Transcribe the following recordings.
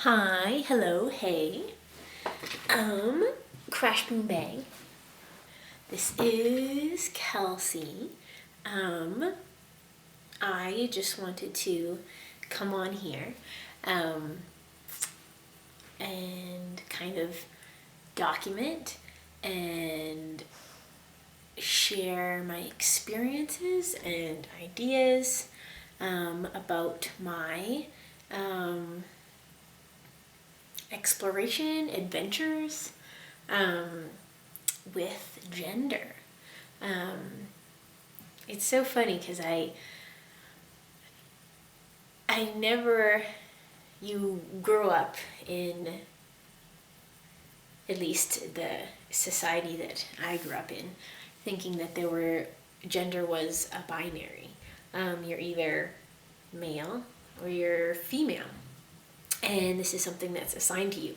Hi, hello, hey. Crash Boom Bang. This is Kelsey. I just wanted to come on here, and kind of document and share my experiences and ideas, about my, exploration, adventures, with gender. It's so funny because I never, you grow up in, at least the society that I grew up in, thinking that gender was a binary. You're either male or you're female. And this is something that's assigned to you,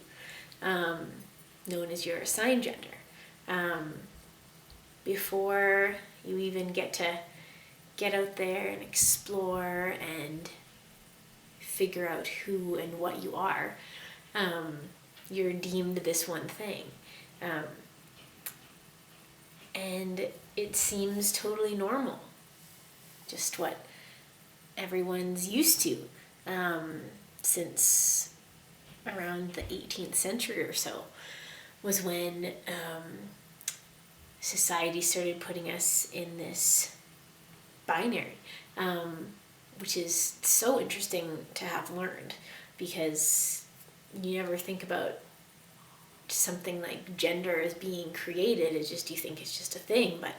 known as your assigned gender. Before you even get to get out there and explore and figure out who and what you are, you're deemed this one thing. And it seems totally normal, just what everyone's used to, since around the 18th century or so, was when society started putting us in this binary, which is so interesting to have learned, because you never think about something like gender as being created. It's just, you think it's just a thing, but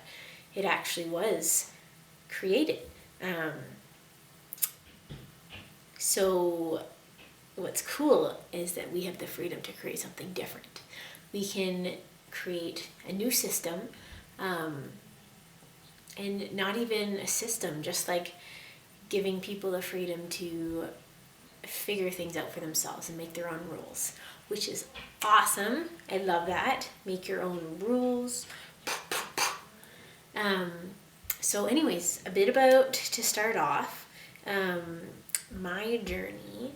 it actually was created. So what's cool is that we have the freedom to create something different. We can create a new system, and not even a system, just like giving people the freedom to figure things out for themselves and make their own rules, which is awesome. I love that. Make your own rules. So anyways, a bit about, to start off, my journey.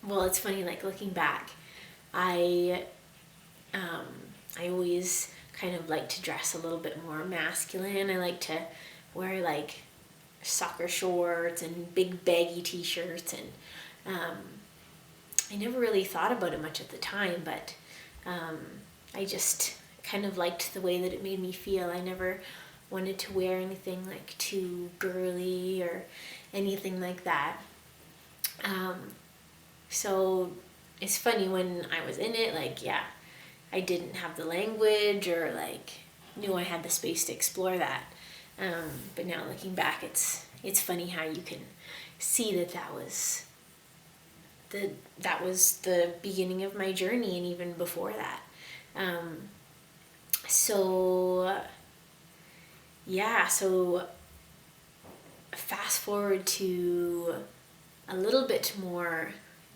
Well, it's funny, like looking back, I always kind of like to dress a little bit more masculine. I like to wear like soccer shorts and big baggy t-shirts, and I never really thought about it much at the time, but I just kind of liked the way that it made me feel. I never wanted to wear anything like too girly or anything like that. So it's funny, when I was in it, like, yeah, I didn't have the language or like knew I had the space to explore that. But now looking back, it's funny how you can see that that was the beginning of my journey, and even before that. So fast forward to a little bit more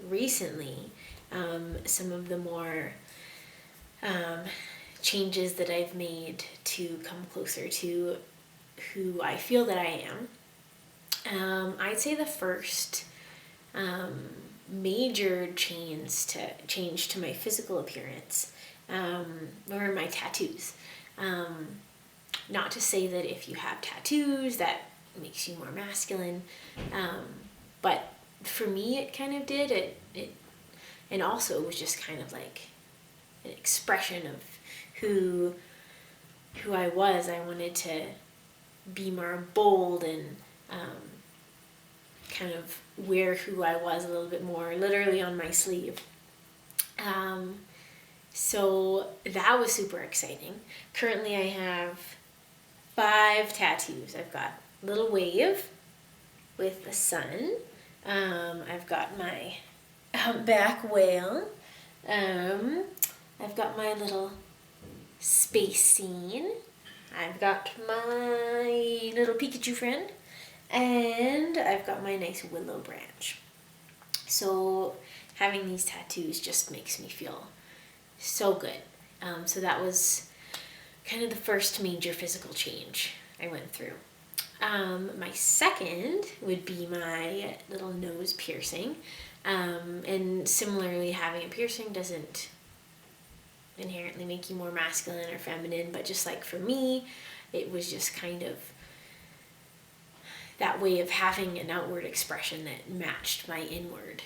recently, some of the more changes that I've made to come closer to who I feel that I am. I'd say the first major change to my physical appearance were my tattoos. Not to say that if you have tattoos that makes you more masculine, but for me it kind of did. It and also it was just kind of like an expression of who I was. I wanted to be more bold and kind of wear who I was a little bit more literally on my sleeve. So that was super exciting. Currently I have 5 tattoos. I've got a little wave with the sun. I've got my humpback whale. I've got my little space scene. I've got my little Pikachu friend. And I've got my nice willow branch. So having these tattoos just makes me feel so good. So that was kind of the first major physical change I went through. My second would be my little nose piercing. And similarly, having a piercing doesn't inherently make you more masculine or feminine, but just like for me, it was just kind of that way of having an outward expression that matched my inward.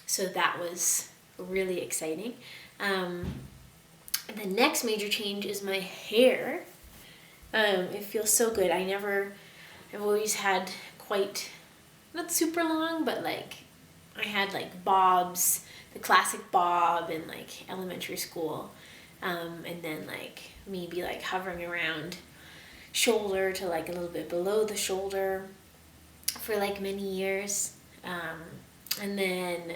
So that was really exciting. The next major change is my hair. It feels so good. I've always had quite, not super long, but like I had like bobs, the classic bob in like elementary school. And then like maybe like hovering around shoulder to like a little bit below the shoulder for like many years. And then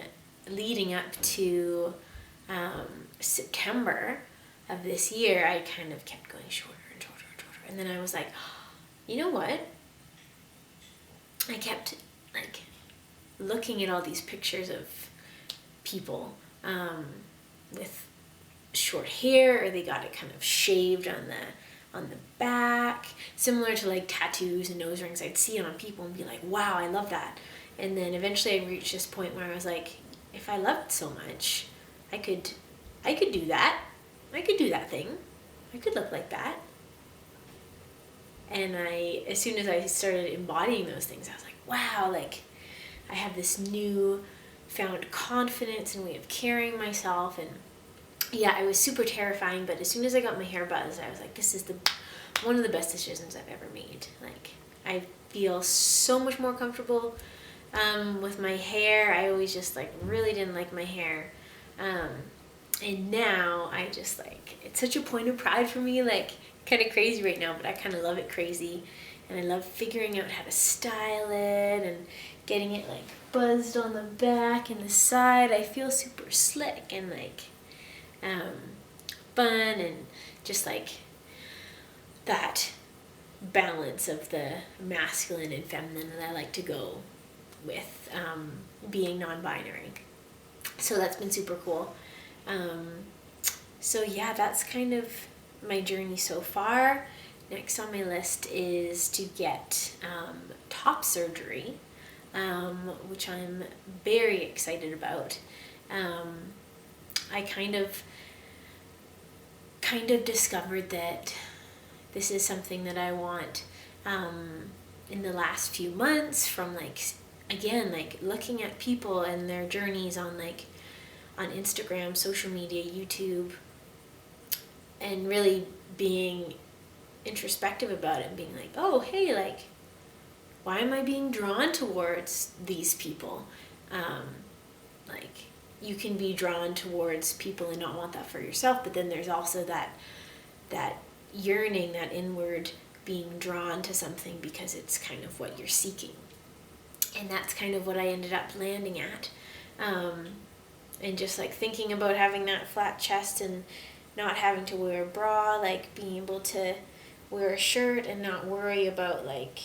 leading up to September of this year, I kind of kept going shorter and shorter and shorter. And then I was like, you know what? I kept like looking at all these pictures of people with short hair, or they got it kind of shaved on the back, similar to like tattoos and nose rings. I'd see it on people and be like, wow, I love that. And then eventually I reached this point where I was like, if I loved so much, I could do that. I could do that thing. I could look like that. And as soon as I started embodying those things, I was like, wow, like I have this new found confidence and way of carrying myself. And yeah, it was super terrifying, but as soon as I got my hair buzzed, I was like, this is one of the best decisions I've ever made. Like, I feel so much more comfortable with my hair. I always just like really didn't like my hair. And now I just like, it's such a point of pride for me, like kind of crazy right now, but I kind of love it crazy. And I love figuring out how to style it and getting it like buzzed on the back and the side. I feel super slick and like fun, and just like that balance of the masculine and feminine that I like to go with, being non-binary. So that's been super cool. So yeah, that's kind of my journey so far. Next on my list is to get top surgery, which I'm very excited about. I kind of discovered that this is something that I want in the last few months, from like, again, like looking at people and their journeys on Instagram, social media, YouTube, and really being introspective about it and being like, oh, hey, like, why am I being drawn towards these people? Like, you can be drawn towards people and not want that for yourself, but then there's also that yearning, that inward being drawn to something because it's kind of what you're seeking. And that's kind of what I ended up landing at. And just like thinking about having that flat chest and not having to wear a bra, like being able to wear a shirt and not worry about like,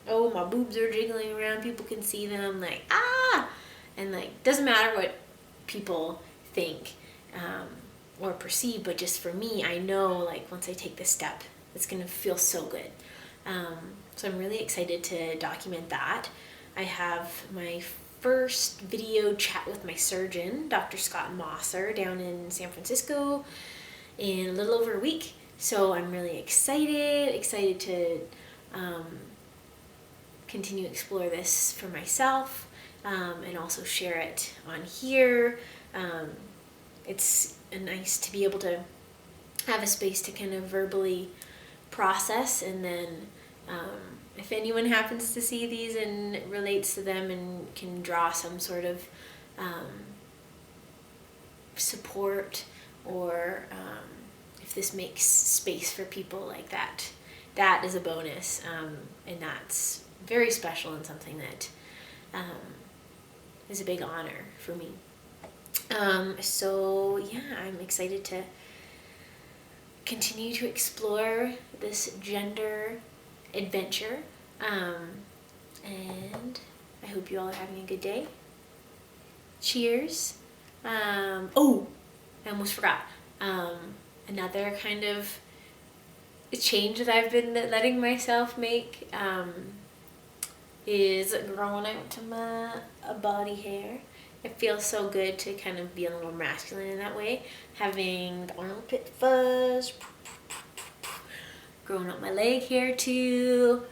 oh, my boobs are jiggling around, people can see them, like, ah! And like, doesn't matter what people think or perceive, but just for me, I know like once I take this step, it's gonna feel so good. So I'm really excited to document that. I have my first video chat with my surgeon, Dr. Scott Mosser, down in San Francisco in a little over a week. So I'm really excited to continue to explore this for myself, and also share it on here. It's nice to be able to have a space to kind of verbally process, and then if anyone happens to see these and it relates to them and can draw some sort of support, or if this makes space for people like that, that is a bonus, and that's very special and something that is a big honor for me. So yeah, I'm excited to continue to explore this gender adventure, and I hope you all are having a good day. Cheers. Oh, I almost forgot. Another kind of change that I've been letting myself make is growing out my body hair. It feels so good to kind of be a little masculine in that way. Having the armpit fuzz, growing out my leg hair too.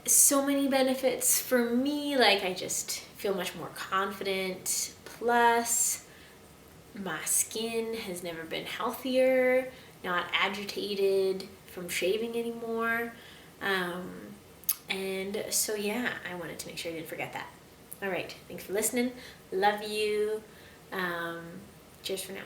So many benefits for me. Like, I just feel much more confident. Plus, my skin has never been healthier, not agitated from shaving anymore. And so, yeah, I wanted to make sure I didn't forget that. All right, thanks for listening. Love you. Cheers for now.